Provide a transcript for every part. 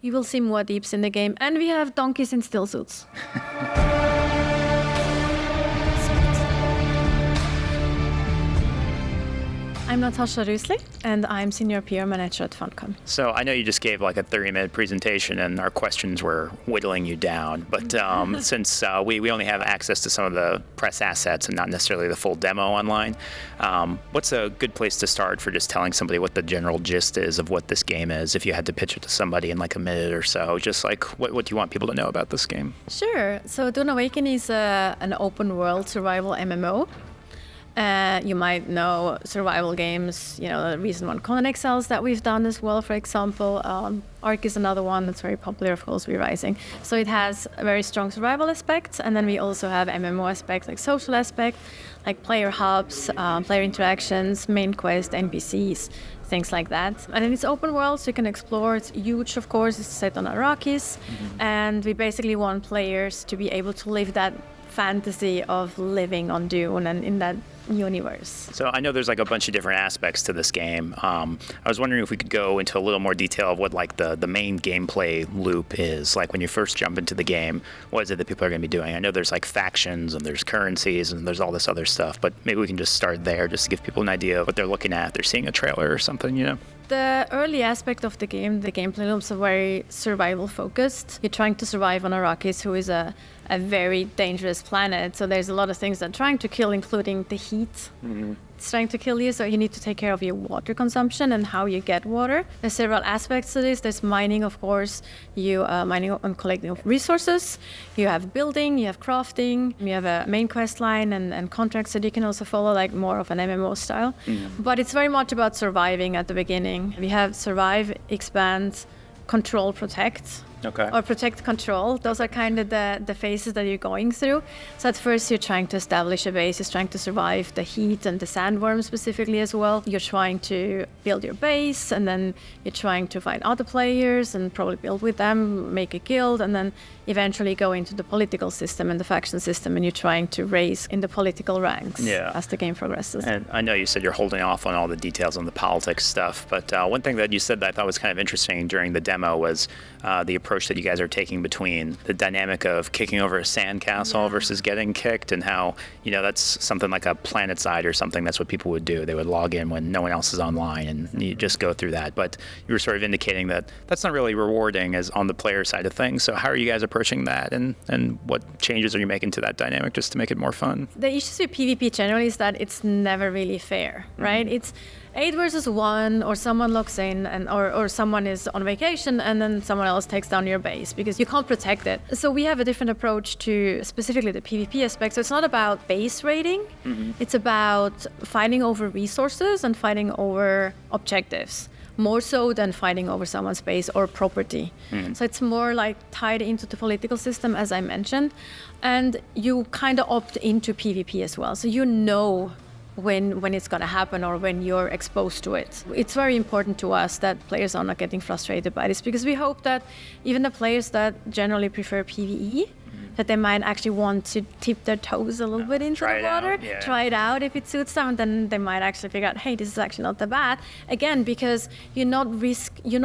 You will see more deeps in the game, and we have donkeys in still suits. I'm Natasha Rusli, and I'm Senior PR Manager at Funcom. So I know you just gave like a 30-minute presentation, and our questions were whittling you down. But since we only have access to some of the press assets and not necessarily the full demo online, what's a good place to start for just telling somebody what the general gist is of what this game is? If you had to pitch it to somebody in like a minute or so, just like what do you want people to know about this game? Sure. So Dune Awakening is an open world survival MMO. You might know survival games, the recent one, Conan Exiles, that we've done as well, for example. Arrakis is another one that's very popular, of course, Rising. So it has a very strong survival aspect, and then we also have MMO aspects, like social aspect, like player hubs, player interactions, main quest, NPCs, things like that. And then it's open world, so you can explore. It's huge, of course. It's set on Arrakis, and we basically want players to be able to live that fantasy of living on Dune and in that universe. So I know there's like a bunch of different aspects to this game. I was wondering if we could go into a little more detail of what like the main gameplay loop is. Like when you first jump into the game, what is it that people are going to be doing? I know there's like factions and there's currencies and there's all this other stuff, but maybe we can just start there just to give people an idea of what they're looking at. They're seeing a trailer or something, The early aspect of the game, the gameplay loops are very survival focused. You're trying to survive on Arrakis, who is a very dangerous planet. So there's a lot of things that are trying to kill, including the heat. It's trying to kill you, so you need to take care of your water consumption and how you get water. There's several aspects to this. There's mining, of course. You mining and collecting of resources. You have building, you have crafting, you have a main quest line and contracts that you can also follow, like more of an MMO style. But it's very much about surviving at the beginning. We have survive, expand, control, protect. Okay. Or protect, control. Those are kind of the phases that you're going through. So at first you're trying to establish a base, you're trying to survive the heat and the sandworms specifically as well. You're trying to build your base, and then you're trying to find other players and probably build with them, make a guild, and then eventually go into the political system and the faction system, and you're trying to raise in the political ranks as the game progresses. And I know you said you're holding off on all the details on the politics stuff, but one thing that you said that I thought was kind of interesting during the demo was the approach that you guys are taking between the dynamic of kicking over a sandcastle versus getting kicked, and how, that's something like a PlanetSide or something. That's what people would do. They would log in when no one else is online, and you just go through that. But you were sort of indicating that that's not really rewarding as on the player side of things. So how are you guys approaching that, and what changes are you making to that dynamic just to make it more fun? The issues with PvP generally is that it's never really fair, right? It's 8 versus 1, or someone logs in or someone is on vacation and then someone else takes down your base because you can't protect it. So we have a different approach to specifically the PvP aspect. So it's not about base raiding. It's about fighting over resources and fighting over objectives, more so than fighting over someone's base or property. So it's more like tied into the political system, as I mentioned, and you kind of opt into PvP as well. So when it's going to happen or when you're exposed to it. It's very important to us that players are not getting frustrated by this, because we hope that even the players that generally prefer PvE, that they might actually want to dip their toes a little bit into the water, try it out if it suits them, and then they might actually figure out, hey, this is actually not that bad. Again, because you're not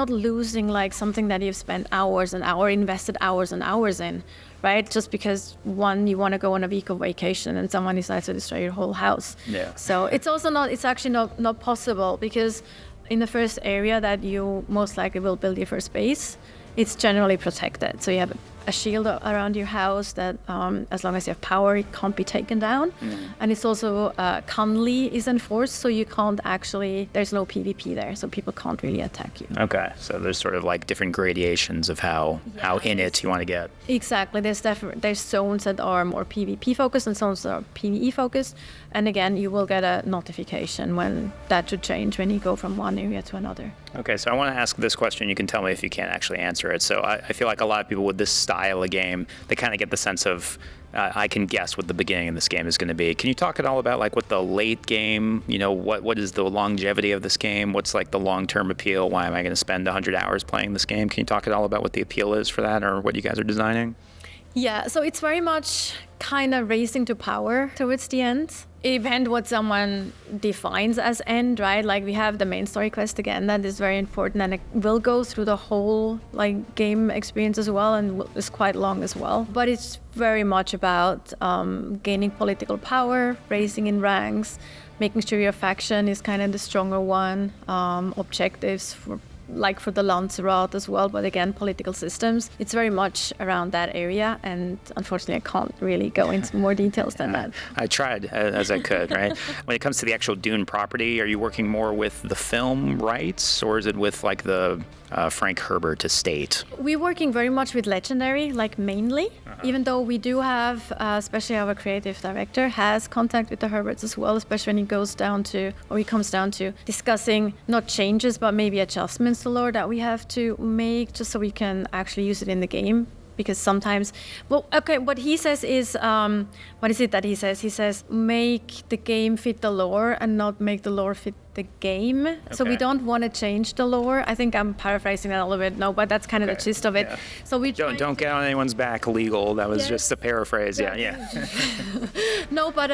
losing like something that you've spent hours and hours, invested hours and hours in, right? Just because you want to go on a week of vacation and someone decides to destroy your whole house. So it's actually not possible, because in the first area that you most likely will build your first base, it's generally protected. So you have a shield around your house that as long as you have power, it can't be taken down. And it's also Conley is enforced, so you can't actually, there's no PvP there, so people can't really attack you. Okay, so there's sort of like different gradations of how in it you want to get. Exactly, there's zones that are more PvP focused and zones that are PvE focused. And again, you will get a notification when that should change when you go from one area to another. Okay, so I want to ask this question. You can tell me if you can't actually answer it. So I feel like a lot of people with this style of game, they kind of get the sense of, I can guess what the beginning of this game is going to be. Can you talk at all about like what the late game, what is the longevity of this game? What's like the long-term appeal? Why am I going to spend 100 hours playing this game? Can you talk at all about what the appeal is for that, or what you guys are designing? Yeah, so it's very much kind of racing to power towards the end. It depends what someone defines as end, right? Like we have the main story quest again, that is very important, and it will go through the whole like game experience as well, and is quite long as well. But it's very much about gaining political power, raising in ranks, making sure your faction is kind of the stronger one, objectives for the Lanzarote as well, but again, political systems. It's very much around that area, and unfortunately, I can't really go into more details than that. I tried as I could, right? When it comes to the actual Dune property, are you working more with the film rights, or is it with like the Frank Herbert estate? We're working very much with Legendary, like mainly, even though we do have, especially our creative director has contact with the Herberts as well, especially when he comes down to discussing not changes, but maybe adjustments to lore that we have to make just so we can actually use it in the game. Because sometimes, what he says is, what is it that he says? He says, make the game fit the lore and not make the lore fit the game. Okay. So we don't want to change the lore. I think I'm paraphrasing that a little bit, no, but that's kind of the gist of it. Yeah. So we don't get on anyone's back legal. That was just a paraphrase. Yeah. No, but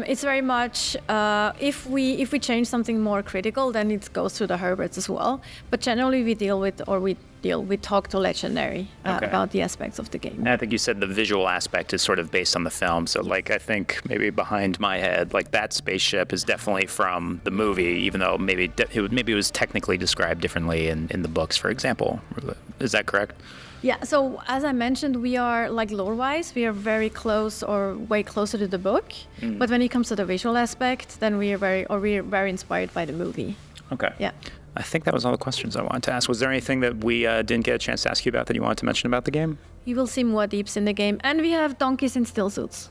it's very much if we change something more critical, then it goes through the Herberts as well. But generally, we talk to Legendary about the aspects of the game. And I think you said the visual aspect is sort of based on the film. So like I think maybe behind my head, like that spaceship is definitely from the movie, even though maybe it was technically described differently in the books, for example. Is that correct? Yeah, so as I mentioned, we are, like lore-wise, we are very close or way closer to the book. But when it comes to the visual aspect, then we're very inspired by the movie. Okay. Yeah. I think that was all the questions I wanted to ask. Was there anything that we didn't get a chance to ask you about that you wanted to mention about the game? You will see more deeps in the game, and we have donkeys in still suits.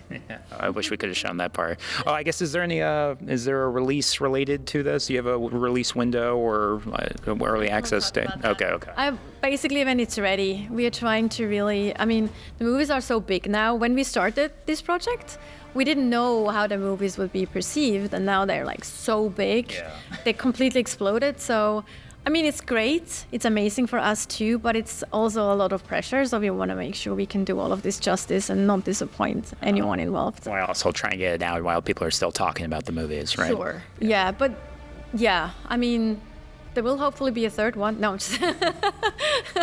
Yeah, I wish we could have shown that part. Oh, I guess is there a release related to this? Do you have a release window or early access date? Okay. Basically, when it's ready, we are trying to really. I mean, the movies are so big now. When we started this project, we didn't know how the movies would be perceived, and now they're like so big. Yeah. They completely exploded. So, I mean, it's great. It's amazing for us too, but it's also a lot of pressure. So we want to make sure we can do all of this justice and not disappoint anyone involved. While also trying to get it out while people are still talking about the movies, right? Sure. Yeah, but yeah, I mean, there will hopefully be a third one. No, just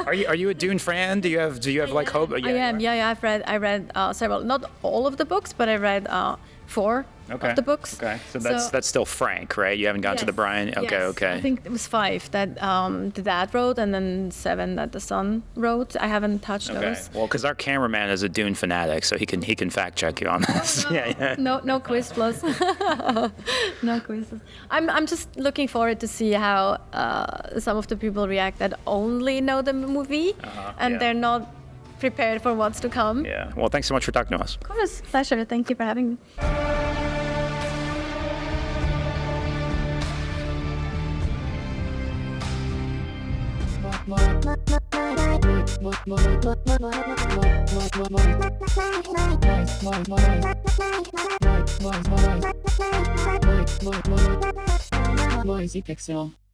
Are you a Dune fan? Do you have like hope? I am. Yeah. I read several, not all of the books, but I read 4 of the books. Okay, so that's still Frank, right? You haven't gone to the Brian. Okay. I think it was 5 that the dad wrote, and then 7 that the son wrote. I haven't touched those. Well, because our cameraman is a Dune fanatic, so he can fact check you on this. Yeah. No quiz plus. No quizzes. I'm just looking forward to see how some of the people react that only know the movie and they're not prepared for what's to come. Yeah. Well, thanks so much for talking to us. Of course, pleasure. Thank you for having me. Voice Pixel.